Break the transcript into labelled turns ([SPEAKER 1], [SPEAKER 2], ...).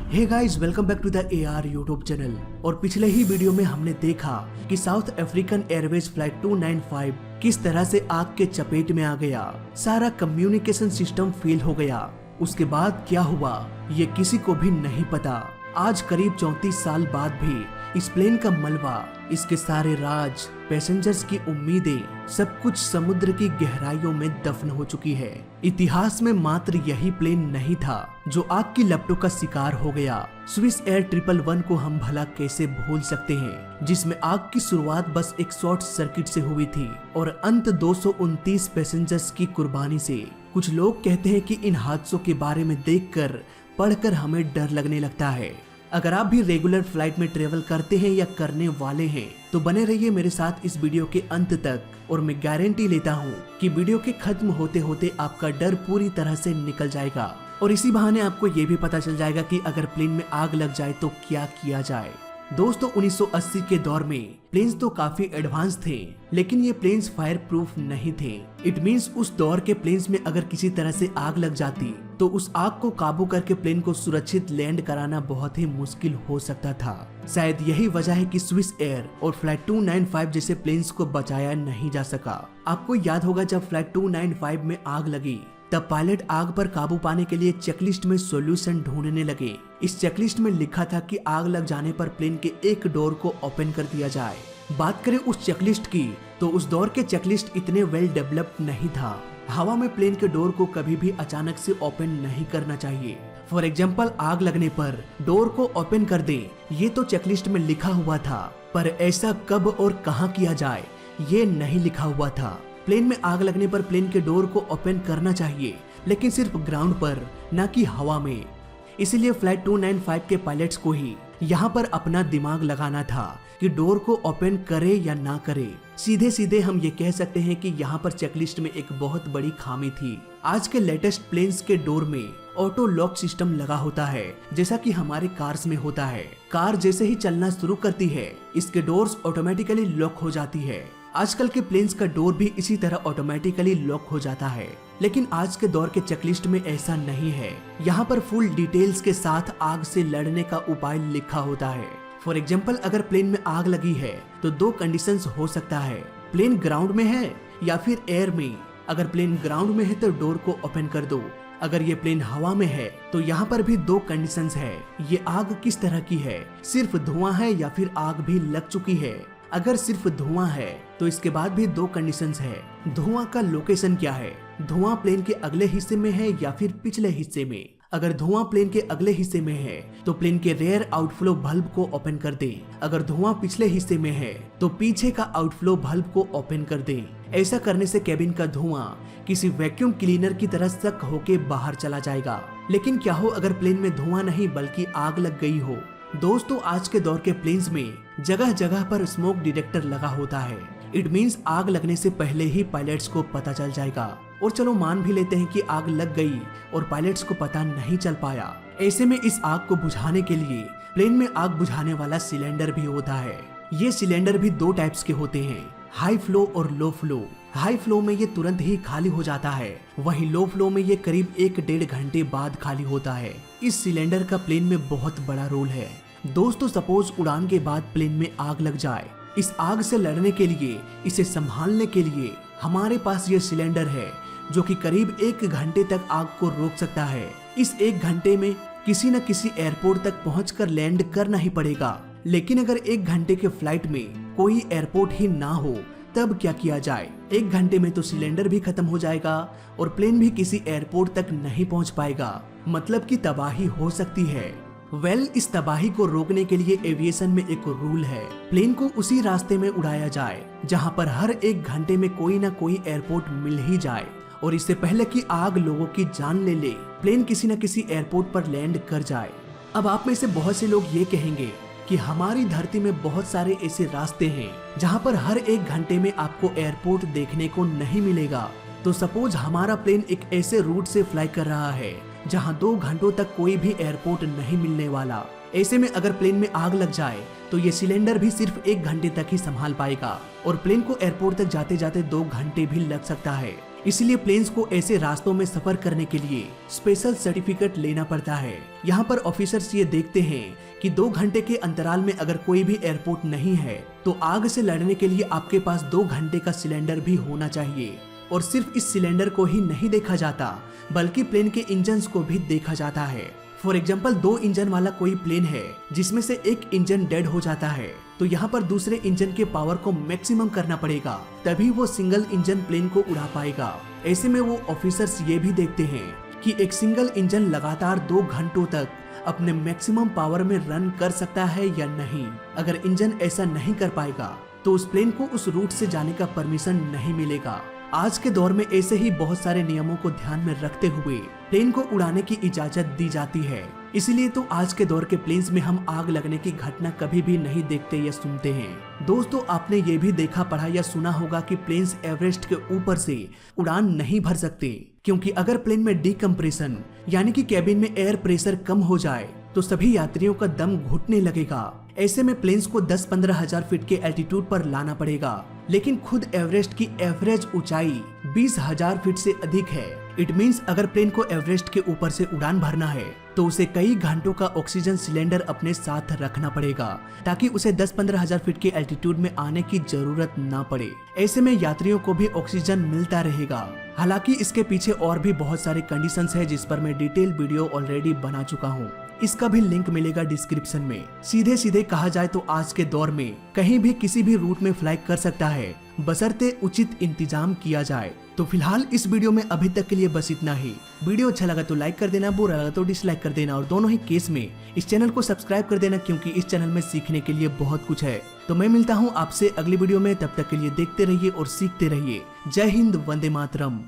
[SPEAKER 1] Hey guys, welcome back to the AR YouTube channel. और पिछले ही video में हमने देखा कि साउथ अफ्रीकन एयरवेज फ्लाइट 295 किस तरह से आग के चपेट में आ गया। सारा कम्युनिकेशन सिस्टम फेल हो गया। उसके बाद क्या हुआ ये किसी को भी नहीं पता। आज करीब 34 साल बाद भी इस प्लेन का मलबा, इसके सारे राज, पैसेंजर्स की उम्मीदें, सब कुछ समुद्र की गहराइयों में दफन हो चुकी है। इतिहास में मात्र यही प्लेन नहीं था जो आग की लपटों का शिकार हो गया। स्विस एयर 111 को हम भला कैसे भूल सकते हैं, जिसमें आग की शुरुआत बस एक शॉर्ट सर्किट से हुई थी और अंत 229 पैसेंजर्स की कुर्बानी से। कुछ लोग कहते हैं कि इन हादसों के बारे में देखकर, पढ़कर हमें डर लगने लगता है। अगर आप भी रेगुलर फ्लाइट में ट्रेवल करते हैं या करने वाले हैं तो बने रहिए मेरे साथ इस वीडियो के अंत तक, और मैं गारंटी लेता हूँ कि वीडियो के खत्म होते होते आपका डर पूरी तरह से निकल जाएगा। और इसी बहाने आपको ये भी पता चल जाएगा कि अगर प्लेन में आग लग जाए तो क्या किया जाए। दोस्तों, 1980 के दौर में प्लेन्स तो काफी एडवांस थे, लेकिन ये प्लेन्स फायर प्रूफ नहीं थे। इट मीन्स उस दौर के प्लेन्स में अगर किसी तरह से आग लग जाती तो उस आग को काबू करके प्लेन को सुरक्षित लैंड कराना बहुत ही मुश्किल हो सकता था। शायद यही वजह है कि स्विस एयर और फ्लाइट 295 जैसे प्लेन्स को बचाया नहीं जा सका। आपको याद होगा जब फ्लाइट 295 में आग लगी तब पायलट आग पर काबू पाने के लिए चेकलिस्ट में सॉल्यूशन ढूंढने लगे। इस चेकलिस्ट में लिखा था कि आग लग जाने पर प्लेन के एक डोर को ओपन कर दिया जाए। बात करें उस चेकलिस्ट की तो उस दौर के चेकलिस्ट इतने वेल डेवलप्ड नहीं था। हवा में प्लेन के डोर को कभी भी अचानक से ओपन नहीं करना चाहिए। फॉर एग्जाम्पल, आग लगने पर डोर को ओपन कर दे, ये तो चेकलिस्ट में लिखा हुआ था, पर ऐसा कब और कहाँ किया जाए ये नहीं लिखा हुआ था। प्लेन में आग लगने पर प्लेन के डोर को ओपन करना चाहिए, लेकिन सिर्फ ग्राउंड पर, न कि हवा में। इसीलिए फ्लाइट 295 के पायलट्स को ही यहाँ पर अपना दिमाग लगाना था कि डोर को ओपन करे या ना करे। सीधे सीधे हम ये कह सकते हैं कि यहाँ पर चेकलिस्ट में एक बहुत बड़ी खामी थी। आज के लेटेस्ट प्लेन्स के डोर में ऑटो लॉक सिस्टम लगा होता है, जैसा कि हमारे कार्स में होता है। कार जैसे ही चलना शुरू करती है, इसके डोर्स ऑटोमेटिकली लॉक हो जाती है। आजकल के प्लेन्स का डोर भी इसी तरह ऑटोमेटिकली लॉक हो जाता है, लेकिन आज के दौर के चेकलिस्ट में ऐसा नहीं है। यहाँ पर फुल डिटेल्स के साथ आग से लड़ने का उपाय लिखा होता है। फॉर एग्जाम्पल, अगर प्लेन में आग लगी है तो दो कंडीशंस हो सकता है, प्लेन ग्राउंड में है या फिर एयर में। अगर प्लेन ग्राउंड में है तो डोर को ओपन कर दो। अगर ये प्लेन हवा में है तो यहाँ पर भी दो कंडीशंस है। ये आग किस तरह की है, सिर्फ धुआं है या फिर आग भी लग चुकी है। अगर सिर्फ धुआं है तो इसके बाद भी दो कंडीशंस है। धुआं का लोकेशन क्या है, धुआं प्लेन के अगले हिस्से में है या फिर पिछले हिस्से में। अगर धुआं प्लेन के अगले हिस्से में है तो प्लेन के रेयर आउटफ्लो बल्ब को ओपन कर दे। अगर धुआं पिछले हिस्से में है तो पीछे का आउटफ्लो बल्ब को ओपन कर दे। ऐसा करने से केबिन का धुआं किसी वैक्यूम क्लीनर की तरह सक होके बाहर चला जाएगा। लेकिन क्या हो अगर प्लेन में धुआं नहीं बल्कि आग लग गई हो। दोस्तों, आज के दौर के प्लेन्स में जगह जगह पर स्मोक डिटेक्टर लगा होता है। इट मीन्स आग लगने से पहले ही पायलट्स को पता चल जाएगा। और चलो मान भी लेते हैं कि आग लग गई और पायलट्स को पता नहीं चल पाया। ऐसे में इस आग को बुझाने के लिए प्लेन में आग बुझाने वाला सिलेंडर भी होता है। ये सिलेंडर भी दो टाइप्स के होते हैं, हाई फ्लो और लो फ्लो। हाई फ्लो में ये तुरंत ही खाली हो जाता है, वहीं लो फ्लो में ये करीब 1-1.5 घंटे बाद खाली होता है। इस सिलेंडर का प्लेन में बहुत बड़ा रोल है। दोस्तों, सपोज उड़ान के बाद प्लेन में आग लग जाए। इस आग से लड़ने के लिए, इसे संभालने के लिए हमारे पास ये सिलेंडर है जो कि करीब 1 घंटे तक आग को रोक सकता है। इस 1 घंटे में किसी न किसी एयरपोर्ट तक पहुंचकर लैंड करना ही पड़ेगा। लेकिन अगर 1 घंटे के फ्लाइट में कोई एयरपोर्ट ही ना हो तब क्या किया जाए। 1 घंटे में तो सिलेंडर भी खत्म हो जाएगा और प्लेन भी किसी एयरपोर्ट तक नहीं पहुंच पाएगा, मतलब कि तबाही हो सकती है। इस तबाही को रोकने के लिए एविएशन में एक रूल है, प्लेन को उसी रास्ते में उड़ाया जाए जहां पर हर 1 घंटे में कोई ना कोई एयरपोर्ट मिल ही जाए। और इससे पहले कि आग लोगों की जान ले ले, प्लेन किसी न किसी एयरपोर्ट पर लैंड कर जाए। अब आप में से बहुत से लोग ये कहेंगे कि हमारी धरती में बहुत सारे ऐसे रास्ते हैं जहां पर हर 1 घंटे में आपको एयरपोर्ट देखने को नहीं मिलेगा। तो सपोज हमारा प्लेन एक ऐसे रूट से फ्लाई कर रहा है जहां 2 घंटों तक कोई भी एयरपोर्ट नहीं मिलने वाला। ऐसे में अगर प्लेन में आग लग जाए तो ये सिलेंडर भी सिर्फ 1 घंटे तक ही संभाल पाएगा और प्लेन को एयरपोर्ट तक जाते जाते 2 घंटे भी लग सकता है। इसलिए प्लेन्स को ऐसे रास्तों में सफर करने के लिए स्पेशल सर्टिफिकेट लेना पड़ता है। यहाँ पर ऑफिसर्स ये देखते हैं कि 2 घंटे के अंतराल में अगर कोई भी एयरपोर्ट नहीं है तो आग से लड़ने के लिए आपके पास 2 घंटे का सिलेंडर भी होना चाहिए। और सिर्फ इस सिलेंडर को ही नहीं देखा जाता बल्कि प्लेन के इंजन्स को भी देखा जाता है। फॉर एग्जाम्पल 2 इंजन वाला कोई प्लेन है जिसमें से एक इंजन डेड हो जाता है तो यहाँ पर दूसरे इंजन के पावर को मैक्सिमम करना पड़ेगा, तभी वो सिंगल इंजन प्लेन को उड़ा पाएगा। ऐसे में वो ऑफिसर्स ये भी देखते हैं कि एक सिंगल इंजन लगातार 2 घंटों तक अपने मैक्सिमम पावर में रन कर सकता है या नहीं। अगर इंजन ऐसा नहीं कर पाएगा तो उस प्लेन को उस रूट से जाने का परमिशन नहीं मिलेगा। आज के दौर में ऐसे ही बहुत सारे नियमों को ध्यान में रखते हुए प्लेन को उड़ाने की इजाजत दी जाती है। इसलिए तो आज के दौर के प्लेन्स में हम आग लगने की घटना कभी भी नहीं देखते या सुनते हैं। दोस्तों, आपने ये भी देखा, पढ़ा या सुना होगा कि प्लेन्स एवरेस्ट के ऊपर से उड़ान नहीं भर सकते, क्योंकि अगर प्लेन में डिकम्प्रेशन यानी कि कैबिन में एयर प्रेशर कम हो जाए तो सभी यात्रियों का दम घुटने लगेगा। ऐसे में प्लेन्स को 10-15 हजार फीट के एल्टीट्यूड पर लाना पड़ेगा, लेकिन खुद एवरेस्ट की एवरेज ऊंचाई 20,000 फीट से अधिक है। इट मीन्स अगर प्लेन को एवरेस्ट के ऊपर से उड़ान भरना है तो उसे कई घंटों का ऑक्सीजन सिलेंडर अपने साथ रखना पड़ेगा ताकि उसे 10-15 हजार फीट के एल्टीट्यूड में आने की जरूरत ना पड़े। ऐसे में यात्रियों को भी ऑक्सीजन मिलता रहेगा। हालांकि इसके पीछे और भी बहुत सारे कंडीशंस है जिस पर मैं डिटेल वीडियो ऑलरेडी बना चुका हूँ, इसका भी लिंक मिलेगा डिस्क्रिप्शन में। सीधे कहा जाए तो आज के दौर में कहीं भी किसी भी रूट में फ्लाई कर सकता है बशर्ते उचित इंतजाम किया जाए। तो फिलहाल इस वीडियो में अभी तक के लिए बस इतना ही। वीडियो अच्छा लगा तो लाइक कर देना, बुरा लगा तो डिसलाइक कर देना और दोनों ही केस में इस चैनल को सब्सक्राइब कर देना, क्योंकि इस चैनल में सीखने के लिए बहुत कुछ है। तो मैं मिलता हूँ आपसे अगली वीडियो में, तब तक के लिए देखते रहिए और सीखते रहिए। जय हिंद, वंदे मातरम।